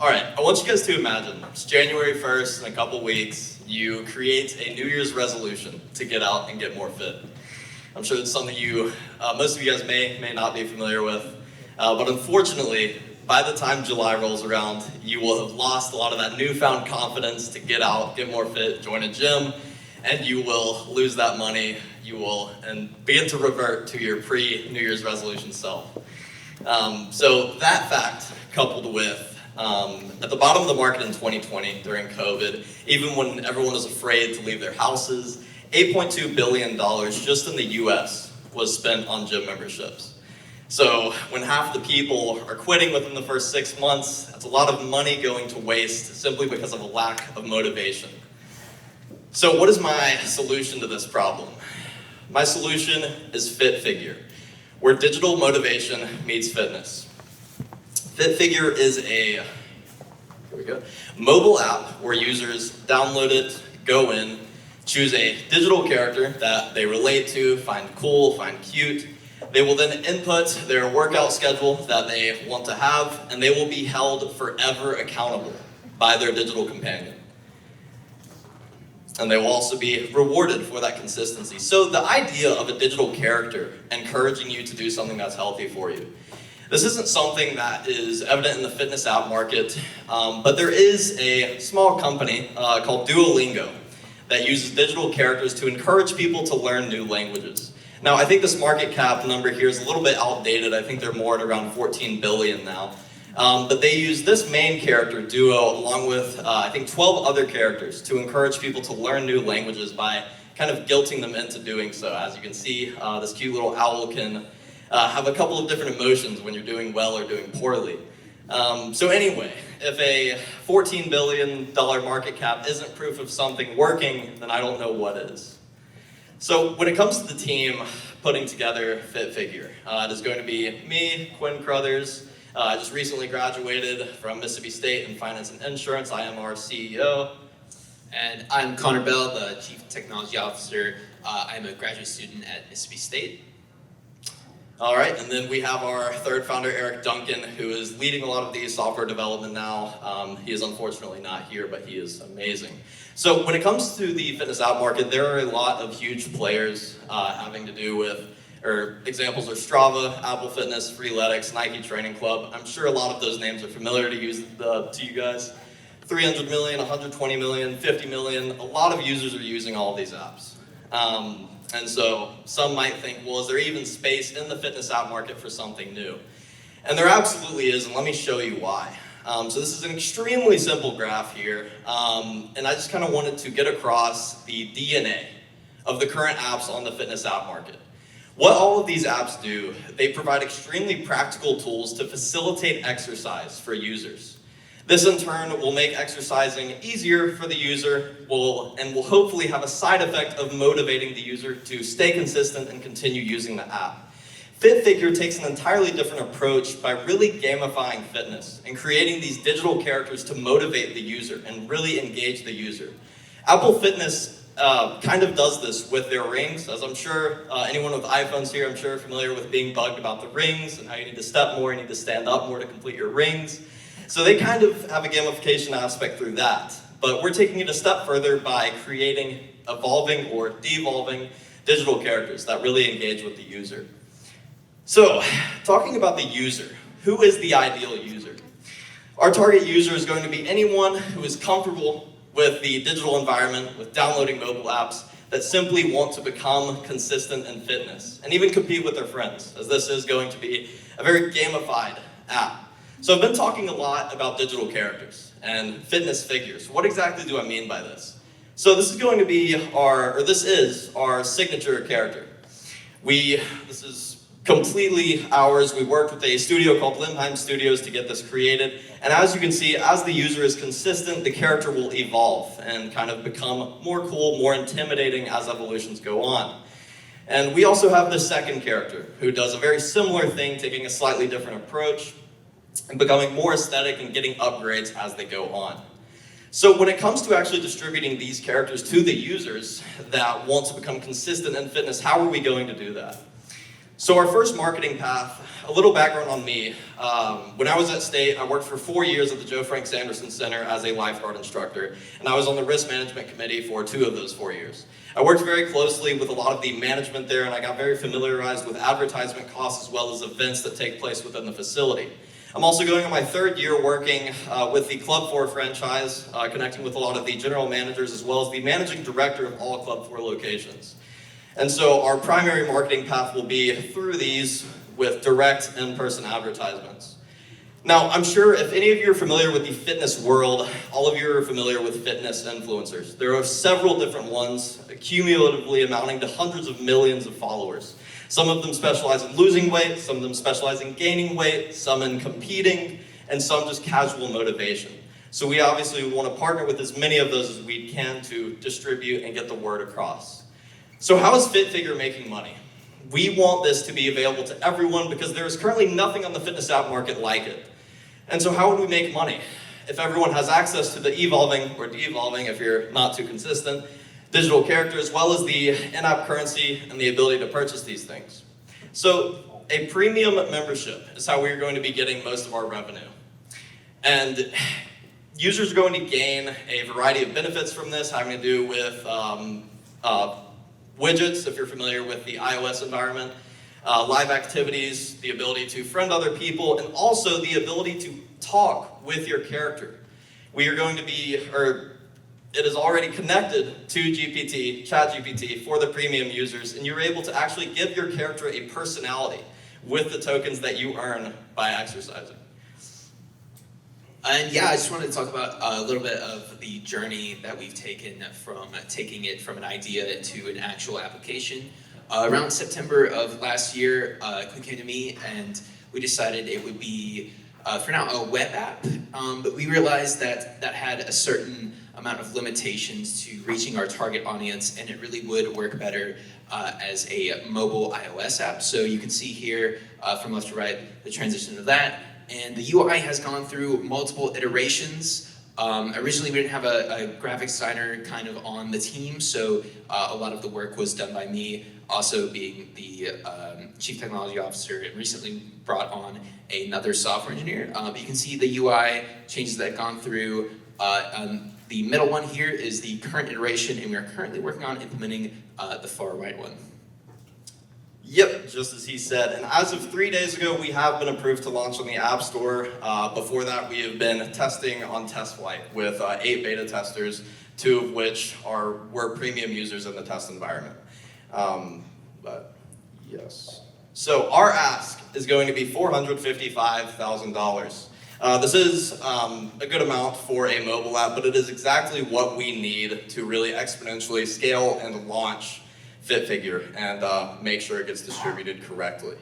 All right, I want you guys to imagine it's January 1st in a couple weeks. You create a New Year's resolution to get out and get more fit. I'm sure it's something most of you guys may not be familiar with, but unfortunately, by the time July rolls around, you will have lost a lot of that newfound confidence to get out, get more fit, join a gym, and you will lose that money. You will begin to revert to your pre-New Year's resolution self. So that fact, coupled with at the bottom of the market in 2020 during COVID, even when everyone was afraid to leave their houses, $8.2 billion just in the US was spent on gym memberships. So when half the people are quitting within the first 6 months, that's a lot of money going to waste simply because of a lack of motivation. So what is my solution to this problem? My solution is FitFigure, where digital motivation meets fitness. FitFigure is a mobile app where users download it, go in, choose a digital character that they relate to, find cool, find cute. They will then input their workout schedule that they want to have, and they will be held forever accountable by their digital companion. And they will also be rewarded for that consistency. So the idea of a digital character encouraging you to do something that's healthy for you. This isn't something that is evident in the fitness app market, but there is a small company called Duolingo that uses digital characters to encourage people to learn new languages. Now, I think this market cap number here is a little bit outdated. I think they're more at around 14 billion now. But they use this main character, Duo, along with, I think, 12 other characters to encourage people to learn new languages by kind of guilting them into doing so. As you can see, this cute little owl can have a couple of different emotions when you're doing well or doing poorly. So anyway, if a $14 billion market cap isn't proof of something working, then I don't know what is. So when it comes to the team putting together FitFigure, it is going to be me, Quinn, Crothers. I just recently graduated from Mississippi State in Finance and Insurance. I am our CEO. And I'm Connor Bell, the Chief Technology Officer. I'm a graduate student at Mississippi State. All right, and then we have our third founder, Eric Duncan, who is leading a lot of the software development now. He is unfortunately not here, but he is amazing. So when it comes to the fitness app market, there are a lot of huge players having to do with, or examples are Strava, Apple Fitness, Freeletics, Nike Training Club. I'm sure a lot of those names are familiar to you guys. 300 million, 120 million, 50 million, a lot of users are using all of these apps. And so some might think, well, is there even space in the fitness app market for something new? And there absolutely is, and let me show you why. So this is an extremely simple graph here, and I just kind of wanted to get across the DNA of the current apps on the fitness app market. What all of these apps do, they provide extremely practical tools to facilitate exercise for users. This in turn will make exercising easier for the user and will hopefully have a side effect of motivating the user to stay consistent and continue using the app. FitFigure takes an entirely different approach by really gamifying fitness and creating these digital characters to motivate the user and really engage the user. Apple Fitness kind of does this with their rings, as I'm sure anyone with iPhones here, I'm sure, are familiar with being bugged about the rings and how you need to step more, you need to stand up more to complete your rings. So they kind of have a gamification aspect through that. But we're taking it a step further by creating evolving or devolving digital characters that really engage with the user. So, talking about the user, who is the ideal user? Our target user is going to be anyone who is comfortable with the digital environment, with downloading mobile apps, that simply want to become consistent in fitness, and even compete with their friends, as this is going to be a very gamified app. So I've been talking a lot about digital characters and fitness figures. What exactly do I mean by this? So this is going to be this is our signature character. This is completely ours. We worked with a studio called Limheim Studios to get this created. And as you can see, as the user is consistent, the character will evolve and kind of become more cool, more intimidating as evolutions go on. And we also have the second character who does a very similar thing, taking a slightly different approach and becoming more aesthetic and getting upgrades as they go on. So when it comes to actually distributing these characters to the users that want to become consistent in fitness, how are we going to do that? So our first marketing path, a little background on me. When I was at State, I worked for 4 years at the Joe Frank Sanderson Center as a lifeguard instructor, and I was on the risk management committee for 2 of those 4 years. I worked very closely with a lot of the management there, and I got very familiarized with advertisement costs as well as events that take place within the facility. I'm also going on my 3rd year working with the Club 4 franchise, connecting with a lot of the general managers as well as the managing director of all Club 4 locations. And so our primary marketing path will be through these with direct in-person advertisements. Now, I'm sure if any of you are familiar with the fitness world, all of you are familiar with fitness influencers. There are several different ones, cumulatively amounting to hundreds of millions of followers. Some of them specialize in losing weight, some of them specialize in gaining weight, some in competing, and some just casual motivation. So we obviously want to partner with as many of those as we can to distribute and get the word across. So how is FitFigure making money? We want this to be available to everyone because there is currently nothing on the fitness app market like it. And so how would we make money? If everyone has access to the evolving or de-evolving, if you're not too consistent, digital character as well as the in-app currency and the ability to purchase these things. So a premium membership is how we're going to be getting most of our revenue. And users are going to gain a variety of benefits from this, having to do with widgets, if you're familiar with the iOS environment, live activities, the ability to friend other people, and also the ability to talk with your character. We are going to be, or it is already connected to GPT, ChatGPT, for the premium users, and you're able to actually give your character a personality with the tokens that you earn by exercising. And yeah, I just wanted to talk about a little bit of the journey that we've taken from taking it from an idea to an actual application. Around September of last year, Quinn came to me and we decided it would be, for now, a web app, but we realized that that had a certain amount of limitations to reaching our target audience, and it really would work better as a mobile iOS app. So you can see here from left to right the transition of that. And the UI has gone through multiple iterations. Originally, we didn't have a graphics designer kind of on the team, so a lot of the work was done by me, also being the chief technology officer, and recently brought on another software engineer. But you can see the UI changes that have gone through. The middle one here is the current iteration, and we are currently working on implementing the far right one. Yep, just as he said. And as of 3 days ago, we have been approved to launch on the App Store. Before that, we have been testing on test flight with 8 beta testers, 2 of which were premium users in the test environment. But yes. So our ask is going to be $455,000. This is a good amount for a mobile app, but it is exactly what we need to really exponentially scale and launch FitFigure and make sure it gets distributed correctly.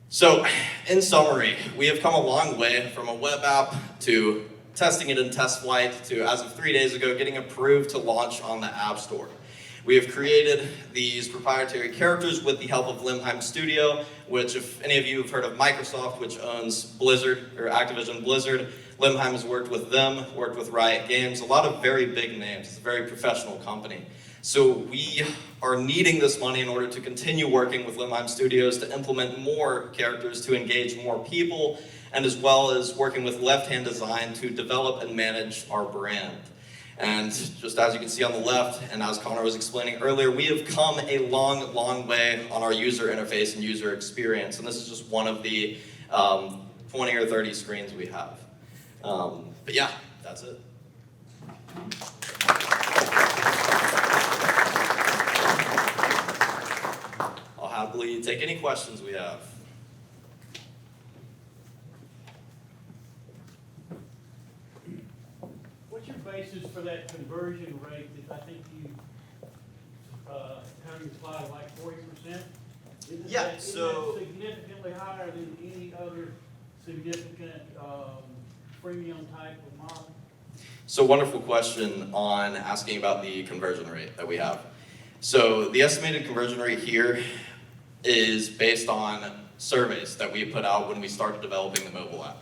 So, in summary, we have come a long way from a web app to testing it in test flight to, as of 3 days ago, getting approved to launch on the App Store. We have created these proprietary characters with the help of Limheim Studio, which if any of you have heard of Microsoft, which owns Blizzard, or Activision Blizzard, Limheim has worked with them, worked with Riot Games, a lot of very big names. It's a very professional company. So we are needing this money in order to continue working with Limheim Studios to implement more characters, to engage more people, and as well as working with Left Hand Design to develop and manage our brand. And just as you can see on the left, and as Connor was explaining earlier, we have come a long, long way on our user interface and user experience. And this is just one of the 20 or 30 screens we have. But yeah, that's it. I'll happily take any questions we have. What's your basis for that conversion rate that I think you kind of implied like 40%? Isn't that significantly higher than any other significant premium type of model? So wonderful question on asking about the conversion rate that we have. So the estimated conversion rate here is based on surveys that we put out when we started developing the mobile app.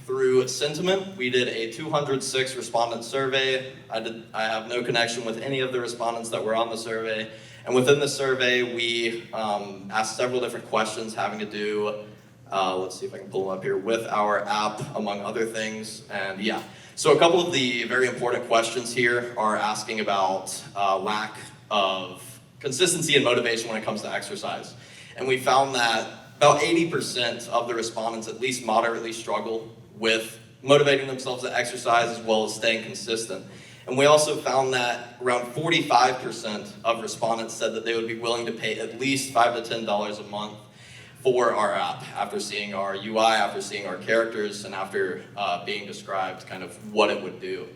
Through Sentiment, we did a 206 respondent survey. I have no connection with any of the respondents that were on the survey. And within the survey, we asked several different questions having to do, let's see if I can pull them up here, with our app, among other things. And yeah, so a couple of the very important questions here are asking about lack of consistency and motivation when it comes to exercise. And we found that about 80% of the respondents at least moderately struggle with motivating themselves to exercise as well as staying consistent. And we also found that around 45% of respondents said that they would be willing to pay at least $5 to $10 a month for our app after seeing our UI, after seeing our characters, and after being described kind of what it would do.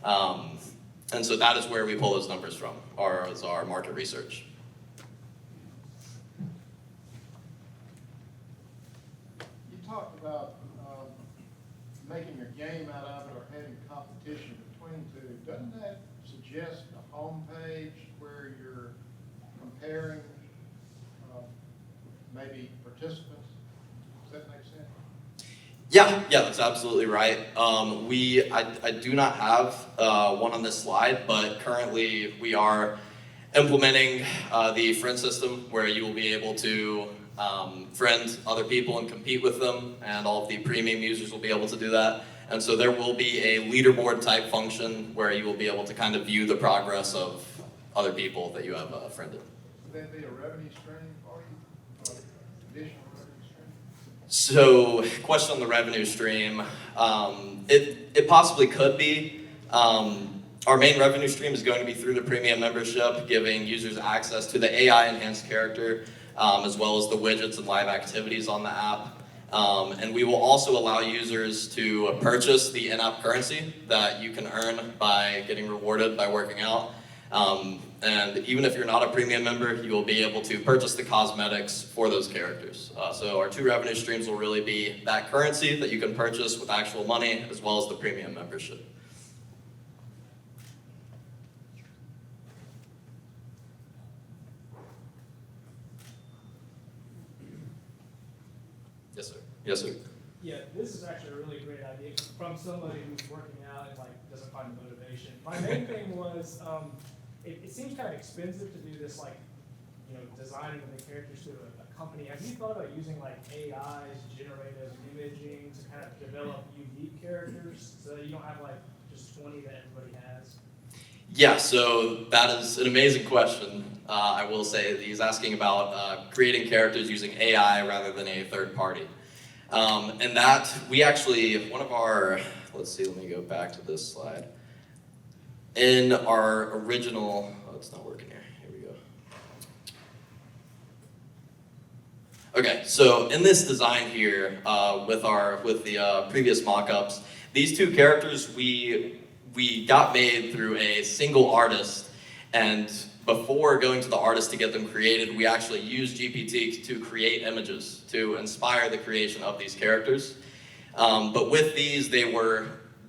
And so that is where we pull those numbers from, as our market research. You talked about making a game out of it or having competition between two. Doesn't that suggest a home page where you're comparing maybe participants? Does that make sense? Yeah, that's absolutely right. I do not have one on this slide, but currently we are implementing the friend system where you will be able to friend other people and compete with them, and all of the premium users will be able to do that. And so there will be a leaderboard type function where you will be able to kind of view the progress of other people that you have friended. Would that be a revenue stream for you? Or additional revenue stream? So, question on the revenue stream. It possibly could be. Our main revenue stream is going to be through the premium membership, giving users access to the AI enhanced character, as well as the widgets and live activities on the app. And we will also allow users to purchase the in-app currency that you can earn by getting rewarded by working out. And even if you're not a premium member, you will be able to purchase the cosmetics for those characters. So our two revenue streams will really be that currency that you can purchase with actual money, as well as the premium membership. Yes, sir. Yeah, this is actually a really great idea from somebody who's working out and like doesn't find the motivation. My main thing was, it seems kind of expensive to do this, like, you know, designing the characters to a company. Have you thought about using like AI's generative imaging to kind of develop unique characters so that you don't have like just 20 that everybody has? Yeah, so that is an amazing question. I will say that he's asking about creating characters using AI rather than a third party. And that, we actually, one of our, let's see, let me go back to this slide. In our original, oh, it's not working here. Here we go. Okay, so in this design here, with the previous mock-ups, these two characters we got made through a single artist, and before going to the artist to get them created, we actually used GPT to create images to inspire the creation of these characters. But with these, they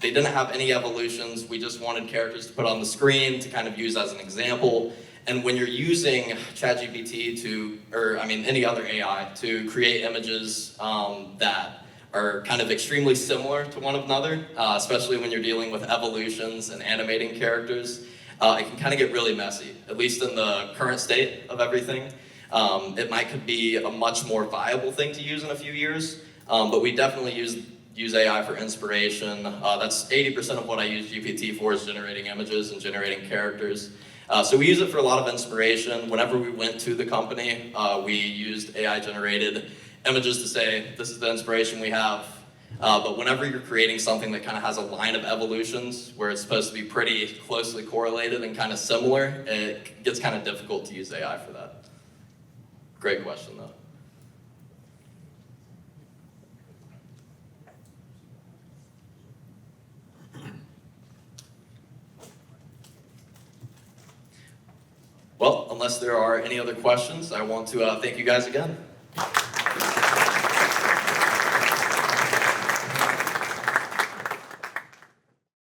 didn't have any evolutions. We just wanted characters to put on the screen to kind of use as an example. And when you're using ChatGPT any other AI to create images that are kind of extremely similar to one another, especially when you're dealing with evolutions and animating characters, it can kind of get really messy, at least in the current state of everything. It could be a much more viable thing to use in a few years, but we definitely use AI for inspiration. That's 80% of what I use GPT for, is generating images and generating characters. So we use it for a lot of inspiration. Whenever we went to the company, we used AI-generated images to say, this is the inspiration we have. But whenever you're creating something that kind of has a line of evolutions where it's supposed to be pretty closely correlated and kind of similar, it gets kind of difficult to use AI for that. Great question, though. Well, unless there are any other questions, I want to thank you guys again.